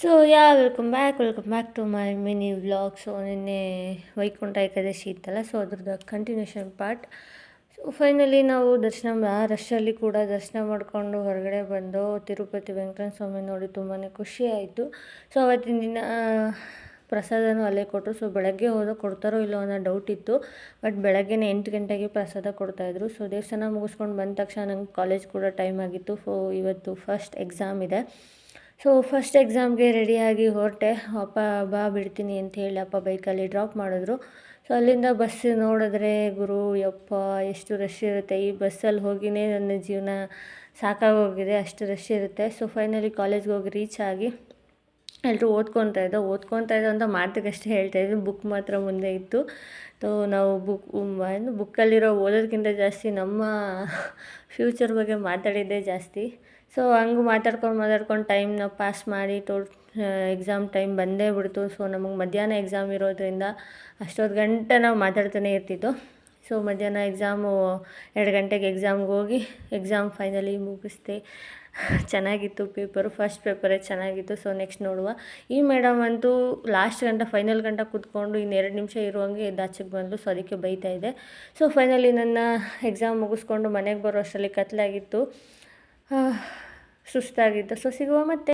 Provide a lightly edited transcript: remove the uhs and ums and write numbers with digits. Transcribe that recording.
So welcome back to my mini vlog. So ನಿನ್ನೆ ವೈಕುಂಠ ಏಕಾದಶಿ ಇತ್ತಲ್ಲ, so ಅದ್ರದ್ದು ಕಂಟಿನ್ಯೂಷನ್ ಪಾರ್ಟ್. ಸೊ ಫೈನಲಿ ನಾವು ರಶಲ್ಲಿ ಕೂಡ ದರ್ಶನ ಮಾಡಿಕೊಂಡು ಹೊರಗಡೆ ಬಂದು ತಿರುಪತಿ ವೆಂಕಟೇಶ್ವರ ಸ್ವಾಮಿ ನೋಡಿ ತುಂಬಾ ಖುಷಿ ಆಯಿತು. ಸೊ ಅವತ್ತಿನ ದಿನ ಪ್ರಸಾದನೂ ಅಲ್ಲೇ ಕೊಟ್ಟರು. ಸೊ ಬೆಳಗ್ಗೆ ಕೊಡ್ತಾರೋ ಇಲ್ಲೋ ಅನ್ನೋ ಡೌಟ್ ಇತ್ತು, ಬಟ್ ಬೆಳಗ್ಗೆನೇ 8 ಗಂಟೆಗೆ ಪ್ರಸಾದ ಕೊಡ್ತಾಯಿದ್ರು. ಸೊ ದೇವಸ್ಥಾನ ಮುಗಿಸ್ಕೊಂಡು ಬಂದ ತಕ್ಷಣ ನಂಗೆ ಕಾಲೇಜ್ ಕೂಡ ಟೈಮ್ ಆಗಿತ್ತು. ಸೊ ಇವತ್ತು ಫಸ್ಟ್ ಎಕ್ಸಾಮ್ ಇದೆ. ಸೊ ಫಸ್ಟ್ ಎಕ್ಸಾಮ್ಗೆ ರೆಡಿಯಾಗಿ ಹೊರಟೆ. ಅಪ್ಪ ಬಾ ಬಿಡ್ತೀನಿ ಅಂತ ಹೇಳಿ ಅಪ್ಪ ಬೈಕಲ್ಲಿ ಡ್ರಾಪ್ ಮಾಡಿದ್ರು. ಸೊ ಅಲ್ಲಿಂದ ಬಸ್ ನೋಡಿದ್ರೆ ಗುರು ಯಪ್ಪ ಎಷ್ಟು ರಶ್ ಇರುತ್ತೆ. ಈ ಬಸ್ಸಲ್ಲಿ ಹೋಗಿಯೇ ನನ್ನ ಜೀವನ ಸಾಕಾಗೋಗಿದೆ, ಅಷ್ಟು ರಶ್ ಇರುತ್ತೆ. ಸೊ ಫೈನಲಿ ಕಾಲೇಜ್ಗೆ ಹೋಗಿ ರೀಚ್ ಆಗಿ ಎಲ್ಲರೂ ಓದ್ಕೊತಾ ಇದ್ದೋ ಅಂತ ಮಾತಿಗಷ್ಟೇ ಹೇಳ್ತಾಯಿದ್ರು. ಬುಕ್ ಮಾತ್ರ ಮುಂದೆ ಇತ್ತು. ಸೊ ನಾವು ಬುಕ್ಕಲ್ಲಿರೋ ಓದೋದಕ್ಕಿಂತ ಜಾಸ್ತಿ ನಮ್ಮ ಫ್ಯೂಚರ್ ಬಗ್ಗೆ ಮಾತಾಡಿದ್ದೇ ಜಾಸ್ತಿ. ಸೊ ಹಂಗೆ ಮಾತಾಡ್ಕೊಂಡು ಟೈಮ್ನ ಪಾಸ್ ಮಾಡಿ ಎಕ್ಸಾಮ್ ಟೈಮ್ ಬಂದೇ ಬಿಡ್ತು. ಸೊ ನಮಗೆ ಮಧ್ಯಾಹ್ನ ಎಕ್ಸಾಮ್ ಇರೋದ್ರಿಂದ ಅಷ್ಟೊತ್ತು ಗಂಟೆ ನಾವು ಮಾತಾಡ್ತಾನೆ ಇರ್ತಿತ್ತು. ಸೊ ಮಧ್ಯಾಹ್ನ 2 ಗಂಟೆಗೆ ಎಕ್ಸಾಮ್ಗೆ ಹೋಗಿ ಎಕ್ಸಾಮ್ ಫೈನಲಿ ಮುಗಿಸ್ದೆ. ಚೆನ್ನಾಗಿತ್ತು ಪೇಪರು, ಫಸ್ಟ್ ಪೇಪರೇ ಚೆನ್ನಾಗಿತ್ತು. ಸೊ ನೆಕ್ಸ್ಟ್ ನೋಡುವ. ಈ ಮೇಡಮ್ ಅಂತೂ ಲಾಸ್ಟ್ ಫೈನಲ್ ಗಂಟ ಕೂತ್ಕೊಂಡು 2 ನಿಮಿಷ ಇರುವಂಗೆ ಎದ್ದಾಚೆಗೆ ಬಂದು, ಸೊ ಅದಕ್ಕೆ ಬೈತಾ ಇದೆ. ಸೊ ಫೈನಲಿ ನನ್ನ ಎಕ್ಸಾಮ್ ಮುಗಿಸ್ಕೊಂಡು ಮನೆಗೆ ಬರೋ ಅಷ್ಟರಲ್ಲಿ ಕತ್ಲಾಗಿತ್ತು, ಸುಸ್ತಾಗಿತ್ತು. ಸೊ ಸಿಗುವ ಮತ್ತೆ.